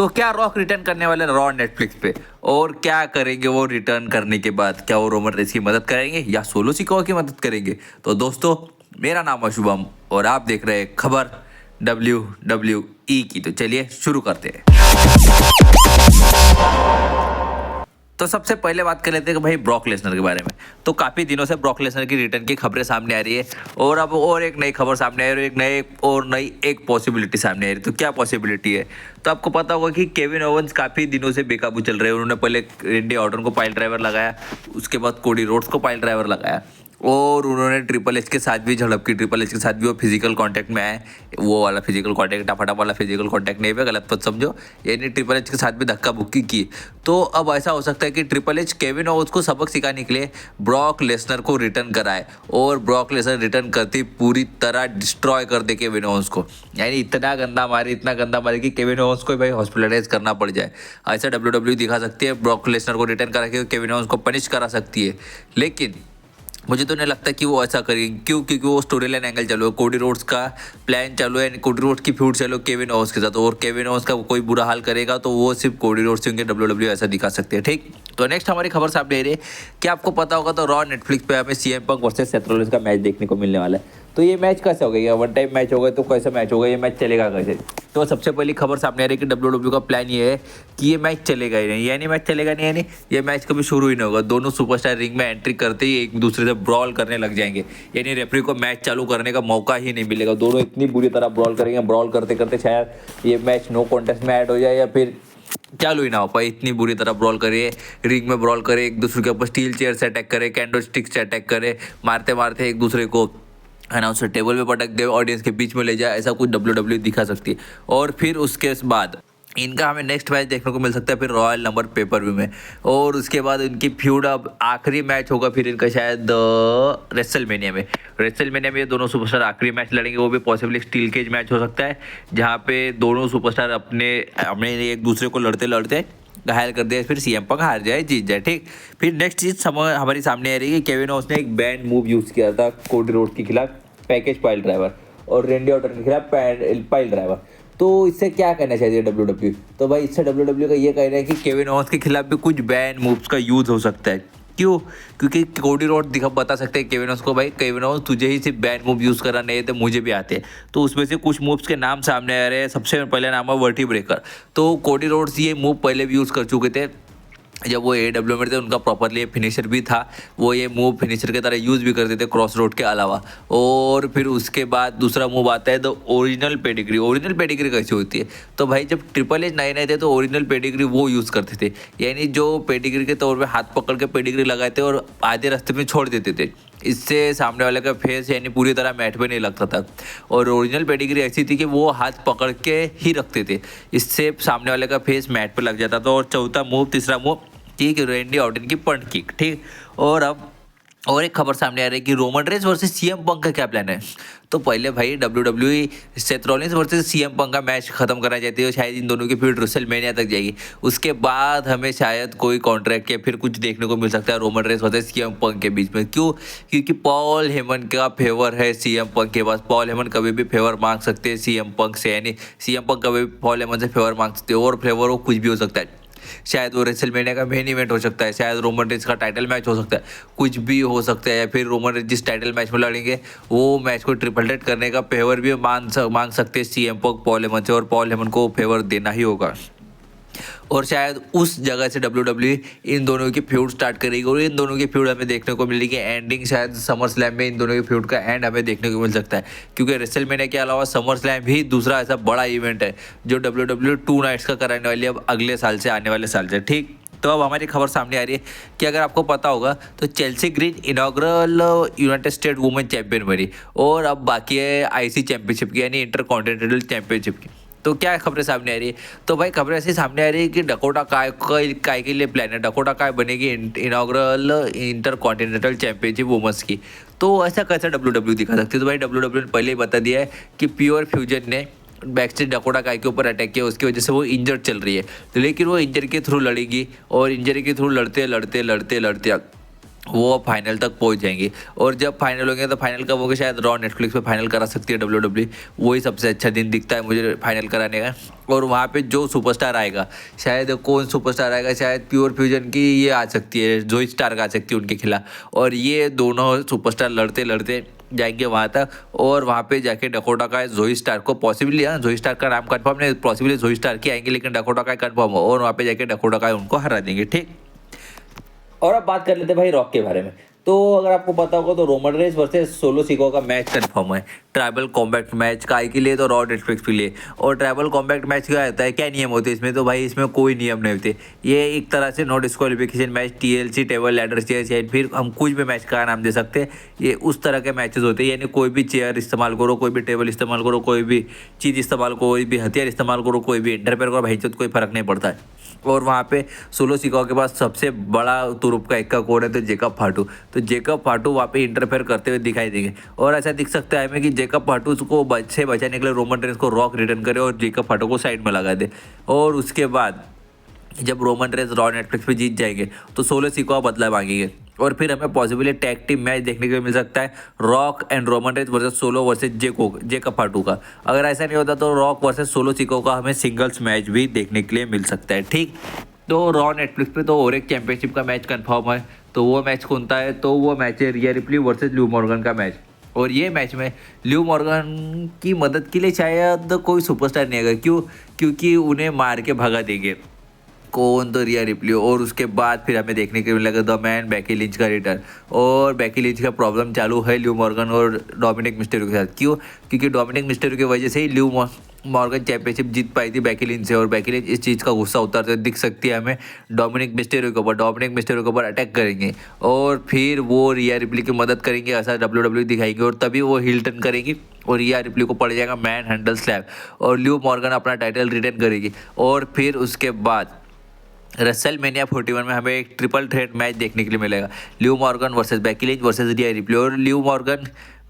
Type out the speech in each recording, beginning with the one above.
तो क्या rock return करने वाले रॉ नेटफ्लिक्स पे, और क्या करेंगे वो रिटर्न करने के बाद? क्या वो रोमन रेंस की मदद करेंगे या सोलो सिकोआ की मदद करेंगे? तो दोस्तों, मेरा नाम है शुभम और आप देख रहे हैं खबर WWE की। तो चलिए शुरू करते हैं। तो सबसे पहले बात कर लेते हैं कि भाई ब्रॉक लेसनर के बारे में। तो काफ़ी दिनों से ब्रॉक लेसनर की रिटर्न की खबरें सामने आ रही है और अब और एक नई खबर सामने आ रही है, एक पॉसिबिलिटी सामने आ रही है। तो क्या पॉसिबिलिटी है? तो आपको पता होगा कि केविन ओवेंस काफ़ी दिनों से बेकाबू चल रहे हैं। उन्होंने पहले रेंडी ऑर्टन को पाइल ड्राइवर लगाया, उसके बाद कोडी रोड्स को पाइल ड्राइवर लगाया और उन्होंने ट्रिपल एच के साथ भी झड़प की। ट्रिपल एच के साथ भी वो फिजिकल कांटेक्ट में आए, वो वाला फिजिकल कांटेक्ट, टाफाटाप वाला फिजिकल कांटेक्ट नहीं है, गलत मत समझो, यानी ट्रिपल एच के साथ भी धक्का बुक्की की। तो अब ऐसा हो सकता है कि ट्रिपल एच केविन ओवेंस को सबक सिखाने के लिए ब्रॉक लेसनर को रिटर्न कराए और ब्रॉक लेसनर रिटर्न करते पूरी तरह डिस्ट्रॉय कर दे केविन ओवेंस को, यानी इतना गंदा मारे कि केविन ओवेंस को भाई हॉस्पिटलाइज करना पड़ जाए। ऐसा WWE दिखा सकती है, ब्रॉक लेसनर को रिटर्न करा के केविन ओवेंस को पनिश करा सकती है। लेकिन मुझे तो नहीं लगता कि वो ऐसा करेंगे। क्यों? क्योंकि वो स्टोरी लाइन एंगल चालू है, कोडी रोड्स का प्लान चालू है, कोडी रोड्स की फ्यूड चालू केविन ओवेंस के साथ, और केविन ओवेंस का कोई बुरा हाल करेगा तो वो सिर्फ कोडी रोड्स होंगे। WWE ऐसा दिखा सकते हैं। ठीक, तो नेक्स्ट हमारी खबर सामने आ रही है कि आपको पता होगा तो रॉ नेटफ्लिक्स पे हमें CM पंक वर्सेस सेथ रॉलिंस का मैच देखने को मिलने वाला है। तो ये मैच कैसे होगा? ये वन टाइम मैच होगा तो कैसा मैच होगा? ये मैच चलेगा कैसे? तो सबसे पहली खबर सामने आ रही है कि WWE का प्लान ये है कि ये मैच चलेगा ही नहीं, यानी मैच चलेगा नहीं, यानी ये मैच कभी शुरू ही नहीं होगा। दोनों सुपरस्टार रिंग में एंट्री करते ही एक दूसरे से ब्रॉल करने लग जाएंगे, यानी रेफरी को मैच चालू करने का मौका ही नहीं मिलेगा। दोनों इतनी बुरी तरह ब्रॉल करेंगे, ब्रॉल करते करते शायद ये मैच नो कॉन्टेस्ट में ऐड हो जाए या फिर चालू ही ना हो पाए। इतनी बुरी तरह ब्रॉल करे, रिंग में ब्रॉल करे, एक दूसरे के ऊपर स्टील चेयर से अटैक करे, कैंडल स्टिक से अटैक करे, मारते मारते एक दूसरे को अनाउंसर टेबल पे पटक दे, ऑडियंस के बीच में ले जाए, ऐसा कुछ WWE दिखा सकती है। और फिर उसके बाद इनका हमें नेक्स्ट मैच देखने को मिल सकता है फिर रॉयल नंबर पेपर व्यू में, और उसके बाद इनकी फ्यूड अब आखिरी मैच होगा फिर इनका शायद रेसलमेनिया में ये दोनों सुपरस्टार आखिरी मैच लड़ेंगे। वो भी पॉसिबली स्टील केज मैच हो सकता है, जहाँ पे दोनों सुपरस्टार अपने एक दूसरे को लड़ते लड़ते घायल कर दिया, फिर CM पंक हार जाए, जीत जाए। ठीक, फिर नेक्स्ट चीज हमारी सामने आ रही है कि केविन ओवेंस ने एक बैन मूव यूज किया था कोडी रोड्स के खिलाफ, पैकेज पाइल ड्राइवर, और रेंडी ऑर्टन के खिलाफ पाइल ड्राइवर। तो इससे क्या कहना चाहिए WWE? तो भाई इससे WWE का ये कहना है कि केविन ओवेंस के खिलाफ भी कुछ बैन मूव्स का यूज हो सकता है। क्यों? क्योंकि कोडी रोड बता सकते हैं केविन ओवेंस को, भाई केविन ओवेंस तुझे ही सिर्फ बैन मूव यूज़ करना नहीं है तो मुझे भी आते हैं। तो उसमें से कुछ मूव्स के नाम सामने आ रहे हैं। सबसे पहले नाम है वर्टी ब्रेकर। तो कोडी रोड्स ये मूव पहले भी यूज़ कर चुके थे जब वो AEW में थे, उनका प्रॉपरली फिनिशर भी था, वो ये मूव फिनिशर की तरह यूज़ भी करते थे क्रॉस रोड के अलावा। और फिर उसके बाद दूसरा मूव आता है the original pedigree. Original pedigree कैसी होती है? तो भाई जब ट्रिपल एच नए थे तो ओरिजिनल पेडिग्री वो यूज़ करते थे, यानी जो पेडिग्री के तौर पर हाथ पकड़ के पेडिग्री लगाए थे और आधे रास्ते में छोड़ देते थे। इससे सामने वाले का फेस यानी पूरी तरह मैट पे नहीं लगता था। और ओरिजिनल पेडिग्री ऐसी थी कि वो हाथ पकड़ के ही रखते थे, इससे सामने वाले का फेस मैट पे लग जाता था। और चौथा मूव, तीसरा मूव, ठीक, रेंडी ऑर्टन की पंट किक। ठीक, और अब और एक खबर सामने आ रही है कि रोमन रेंस वर्सेस CM पंक का क्या प्लान है। तो पहले भाई WWE Seth Rollins versus CM पंक का मैच खत्म करना चाहती है, शायद इन दोनों की फील्ड रेसलमेनिया तक जाएगी। उसके बाद हमें शायद कोई कॉन्ट्रैक्ट या फिर कुछ देखने को मिल सकता है रोमन रेंस वर्सेस CM पंक के बीच में। क्यों? क्योंकि पॉल हेमन का फेवर है CM पंक के पास। पॉल हेमन कभी भी फेवर मांग सकते हैं CM पंक से, यानी CM पंक कभी भी पॉल हेमन से फेवर मांग सकते हैं, और फेवर वो कुछ भी हो सकता है। शायद वो रेसलमेनिया का मेन इवेंट हो सकता है, शायद रोमन रेंस का टाइटल मैच हो सकता है, कुछ भी हो सकता है। या फिर रोमन रेंस जिस टाइटल मैच में लड़ेंगे वो मैच को ट्रिपल थ्रेट करने का फेवर भी मांग सकते हैं CM पंक पॉल हेमन से, और पॉल हेमन को फेवर देना ही होगा। और शायद उस जगह से WWE इन दोनों की फ्यूड स्टार्ट करेगी, और इन दोनों की फ्यूड हमें देखने को मिलेगी एंडिंग शायद समर स्लैम में। इन दोनों की फ्यूड का एंड हमें देखने को मिल सकता है, क्योंकि रेसलमेनिया के अलावा समर स्लैम भी दूसरा ऐसा बड़ा इवेंट है जो WWE 2 नाइट्स का कराने वाली है अब अगले साल से, आने वाले साल से। ठीक, तो अब हमारी खबर सामने आ रही है कि अगर आपको पता होगा तो Chelsea green inaugural United state women champion बनी, और अब बाकी है IC चैंपियनशिप की, यानी इंटरकॉन्टिनेंटल चैंपियनशिप की। तो क्या खबरें सामने आ रही है? तो भाई खबरें ऐसी सामने आ रही है कि डकोटा काय के लिए प्लान है। डकोटा काय बनेगी इनॉग्रल इंटरकॉन्टिनेंटल चैंपियनशिप वुमेन्स की। तो ऐसा कैसा WWE दिखा सकती है? तो भाई WWE ने पहले ही बता दिया है कि प्योर फ्यूजन ने बैकस्टेज डकोटा काय के ऊपर अटैक किया, उसकी वजह से वो इंजर्ड चल रही है। तो लेकिन वो इंजरी के थ्रू लड़ेगी, और इंजरी के थ्रू लड़ते लड़ते लड़ते लड़ते वो फाइनल तक पहुंच जाएंगे। और जब फाइनल होंगे तो फाइनल कब होगा, शायद रॉ नेटफ्लिक्स पे फाइनल करा सकती है WWE। वही सबसे अच्छा दिन दिखता है मुझे फाइनल कराने का। और वहाँ पे जो सुपरस्टार आएगा, शायद कौन सुपरस्टार आएगा, शायद प्योर फ्यूजन की ये आ सकती है, जोई स्टार आ सकती है उनके खिलाफ। और ये दोनों सुपरस्टार लड़ते लड़ते जाएंगे वहाँ तक। और वहाँ पे जाके डकोटा का जोई स्टार को पॉसिबली, हाँ जोई स्टार का नाम कंफर्म नहीं, पॉसिबली जोई स्टार की आएंगे, लेकिन डकोटा का कंफर्म हो। और वहाँ पे जाके डकोटा का उनको हरा देंगे, ठीक। और अब बात कर लेते हैं भाई रॉक के बारे में। तो अगर आपको पता होगा तो रोमन रेंज वर्सेस सोलो सिको का मैच कंफर्म है। ट्राइबल कॉम्बैट मैच काय के लिए, तो रॉ नेटफ्लिक्स के लिए। और ट्राइबल कॉम्बैट मैच क्या होता है, क्या नियम होते हैं इसमें, तो भाई इसमें कोई नियम नहीं होते। ये एक तरह से no disqualification match, TLC table ladder chair, फिर हम कुछ भी मैच का नाम दे सकते हैं। ये उस तरह के मैचेस होते हैं, यानी कोई भी चेयर इस्तेमाल करो, कोई भी टेबल इस्तेमाल करो, कोई भी चीज़ इस्तेमाल करो, कोई भी हथियार इस्तेमाल करो, कोई भी इंटरफेयर करो, भाई कोई फर्क नहीं पड़ता है। और वहाँ पे सोलो सिकाओ के पास सबसे बड़ा तुरुप का इक्का कोड है, तो जेकब फाटू। तो जेकब फाटू वहाँ पे इंटरफेयर करते हुए दिखाई देंगे। और ऐसा दिख सकता है हमें कि जेकब फाटू को से बचाने के लिए रोमन रेंस को रॉक रिटर्न करे और जेकब फाटू को साइड में लगा दे। और उसके बाद जब रोमन रेंस रॉ नेटफ्लिक्स पे जीत जाएंगे तो सोलो सिकाओ बदला मांगेंगे। और फिर हमें पॉसिबली टैग टीम मैच देखने को मिल सकता है, rock and Roman Reigns versus solo versus Jacob फाटू का। अगर ऐसा नहीं होता तो रॉक वर्सेस सोलो सिकाओ का हमें सिंगल्स मैच भी देखने के लिए मिल सकता है, ठीक। तो रॉ नेटफ्लिक्स पे तो और एक चैंपियनशिप का मैच कंफर्म है। तो वो मैच कौन सा है, तो वो मैच है रिया रिप्ली वर्सेस ल्यू मॉर्गन का मैच। और ये मैच में ल्यू मॉर्गन की मदद के लिए शायद कोई सुपरस्टार नहीं आएगा, क्यों, क्योंकि उन्हें मार के भगा देंगे कौन, तो रिया रिप्ली। और उसके बाद फिर हमें देखने को मिलेगा द मैन बेकी लिंच का रिटर्न। और बेकी लिंच का प्रॉब्लम चालू है ल्यू मॉर्गन और डोमिनिक मिस्टेरियो के साथ, क्यों, क्योंकि डोमिनिक मिस्टेरियो की वजह से ही ल्यू मॉर्गन चैंपियनशिप जीत पाई थी बेकी लिंच से। और बेकी लिंच इस चीज़ का गुस्सा उतारते दिख सकती है हमें डोमिनिक मिस्टेरियो के ऊपर। डोमिनिक मिस्टेरियो के ऊपर अटैक करेंगे और फिर वो रिया रिप्ली की मदद करेंगे, ऐसा WWE दिखाएंगे। और तभी वो हिल टर्न करेंगी और रिया रिप्ली को पड़ जाएगा मैन हैंडल स्लैप, और ल्यू मॉर्गन अपना टाइटल रिटेन करेगी। और फिर उसके बाद रेसलमेनिया 41 में हमें एक ट्रिपल थ्रेट मैच देखने के लिए मिलेगा, Liv Morgan versus Becky Lynch versus Rhea Ripley. और ल्यू मॉर्गन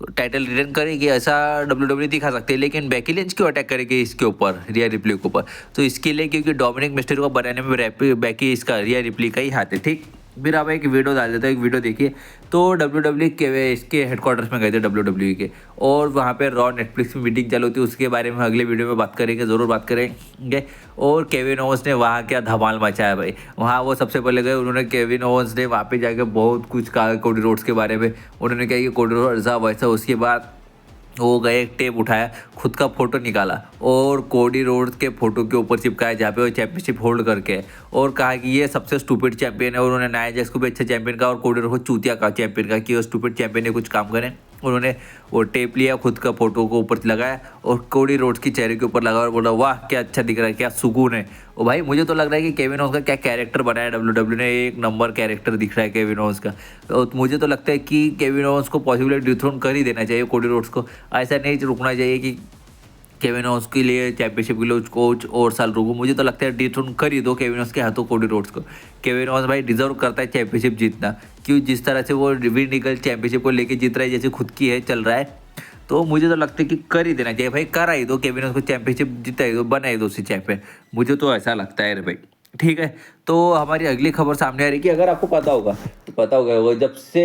टाइटल रिटेन करेगी ऐसा WWE दिखा सकते हैं, लेकिन बेकी लिंच क्यों अटैक करेगी इसके ऊपर, रिया रिप्ली के ऊपर, तो इसके लिए क्योंकि डोमिनिक मिस्टेरियो को बनाने में बेकी इसका रिया रिप्ली का ही हाथ है, ठीक। फिर आप एक वीडियो डाल देता है, एक वीडियो देखिए। तो WWE के इसके हेडक्वार्टर्स में गए थे WWE के, और वहाँ पे रॉ नेटफ्लिक्स में मीटिंग चालू थी, उसके बारे में अगले वीडियो में बात करेंगे, ज़रूर बात करेंगे। और केविन ओवंस ने वहाँ क्या धमाल मचाया भाई, वहाँ वो सबसे पहले गए, उन्होंने केविन ओवंस ने वहाँ पे जाके बहुत कुछ कहा कोडी रोड्स के बारे में। उन्होंने कहा कि कोडी रोड्स वैसा, उसके बाद वो गए, एक टेप उठाया, खुद का फोटो निकाला और कोडी रोड्स के फोटो के ऊपर चिपकाया जहाँ पे वो चैंपियनशिप होल्ड करके, और कहा कि ये सबसे स्टूपिड चैंपियन है। और उन्होंने नाया जैक्स को भी अच्छा चैंपियन का और कोडी रोड्स को चूतिया का चैंपियन का, कि वो स्टूपिड चैंपियन ने कुछ काम करें। उन्होंने वो टेप लिया, खुद का फोटो को ऊपर लगाया और कोडी रोड्स की चेहरे के ऊपर लगा और बोला वाह क्या अच्छा दिख रहा है, क्या सुकून है। और भाई मुझे तो लग रहा है कि केविन ओवंस का क्या कैरेक्टर बनाया WWE ने, एक नंबर कैरेक्टर दिख रहा है केविन ओवंस का। तो मुझे तो लगता है कि केविन ओवंस को पॉसिबली डिथ्रोन कर ही देना चाहिए कोडी रोड्स को। ऐसा नहीं रुकना चाहिए कि केविन ओवंस के लिए चैंपियनशिप के लिए कोच और साल रुको। मुझे तो लगता है डिथ्रोन कर ही दो केविन ओवंस के हाथों कोडी रोड्स को। केविन ओवंस भाई डिजर्व करता है चैंपियनशिप जीतना, क्यों, जिस तरह से वो विन ईगल चैंपियनशिप को लेके जीत रहा है, जैसे खुद की है चल रहा है। तो मुझे तो लगता है कि कर ही देना चाहिए भाई, करा ही दो केविन ओवंस को चैंपियनशिप, जिता ही दो, बना ही दो उसी चैंपियन। मुझे तो ऐसा लगता है रे भाई, ठीक है। तो हमारी अगली खबर सामने आ रही है कि अगर आपको पता होगा तो पता होगा वो जब से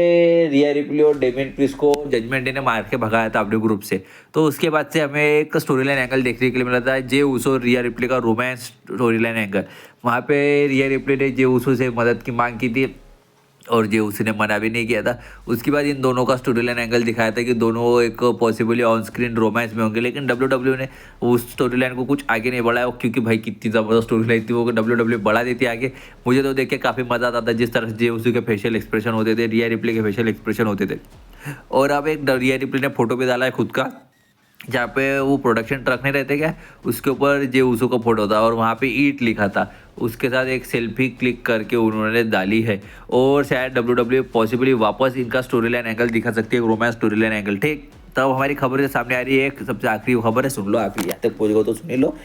रिया रिप्ली और डेमियन प्रीस्ट को जजमेंट डे ने मार के भगाया था अपने ग्रुप से, तो उसके बाद से हमें एक स्टोरी लाइन एंगल देखने के लिए मिला था, जे उसो और रिया रिप्ली का रोमांस स्टोरी लाइन एंगल। वहाँ पे रिया रिप्ली ने जे उसो से मदद की मांग की थी और जो उसने मना भी नहीं किया था। उसके बाद इन दोनों का स्टोरी लाइन एंगल दिखाया था कि दोनों एक पॉसिबली ऑन स्क्रीन रोमांस में होंगे, लेकिन WWE ने उस स्टोरी लाइन को कुछ आगे नहीं बढ़ाया, क्योंकि भाई कितनी ज़बरदस्त स्टोरी लाइन थी वो, WWE बढ़ा देती आगे। मुझे तो देख के काफ़ी मज़ा आता था जिस तरह से उसी के फेशियल एक्सप्रेशन होते थे, रिया रिप्ली के फेशियल एक्सप्रेशन होते थे। और अब एक रिया रिप्ली ने फोटो भी डाला है खुद का, जहाँ पे वो प्रोडक्शन ट्रक नहीं रहते क्या, उसके ऊपर जे उसो का फोटो था और वहाँ पे ईट लिखा था, उसके साथ एक सेल्फी क्लिक करके उन्होंने डाली है। और शायद WWE पॉसिबली वापस इनका स्टोरी लाइन एंगल दिखा सकती है, रोमांस स्टोरी लाइन एंगल, ठीक। तब हमारी खबर से सामने आ रही है एक सबसे आखिरी खबर है, सुन लो, आप यहाँ तक पहुँच गए तो सुन लो,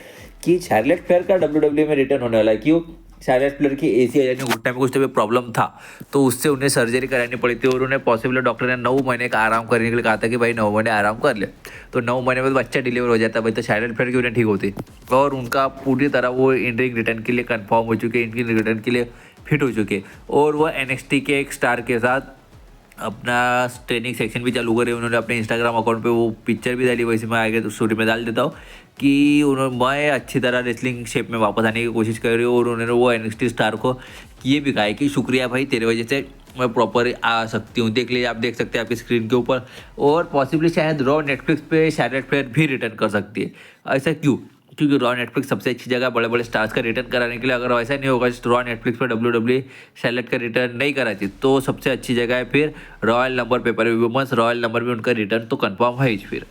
कि शार्लेट फेयर का WWE में रिटर्न होने वाला है। क्यों, शायलेट फ्लेयर की एसी यानी घुटने में कुछ तो भी प्रॉब्लम था, तो उससे उन्हें सर्जरी करानी पड़ी थी और उन्हें पॉसिबल डॉक्टर ने 9 महीने का आराम करने के लिए कहा था कि भाई 9 महीने आराम कर ले। तो 9 महीने में तो बच्चा डिलीवर हो जाता है भाई, तो शायलेट फ्लेयर की उन्हें ठीक होती और उनका पूरी तरह वो इन रिंग रिटर्न के लिए कन्फर्म हो चुके हैं, इनकी रिटर्न के लिए फिट हो चुके हैं और वह NXT के एक स्टार के साथ अपना ट्रेनिंग सेक्शन भी चालू करे। उन्होंने अपने इंस्टाग्राम अकाउंट पे वो पिक्चर भी डाली, वैसे मैं आगे तो स्टोरी में डाल देता हूँ कि मैं अच्छी तरह रेसलिंग शेप में वापस आने की कोशिश कर रही हूँ और उन्होंने वो NXT स्टार को ये भी कहा है कि शुक्रिया भाई, तेरे वजह से मैं प्रॉपर आ सकती हूँ। देख लीजिए, आप देख सकते हैं आपकी स्क्रीन के ऊपर, और पॉसिबली शायद रॉ नेटफ्लिक्स पे शायलेट फ्लेयर भी रिटर्न कर सकती है। ऐसा क्यों? क्योंकि रॉ नेटफ्लिक्स सबसे अच्छी जगह बड़े बड़े स्टार्स का रिटर्न कराने के लिए। अगर वैसा नहीं होगा रॉ नेटफ्लिक्स पर WWE शार्लेट का रिटर्न नहीं कराती, तो सबसे अच्छी जगह है फिर royal number paper women's royal number में उनका रिटर्न तो कंफर्म है ही फिर।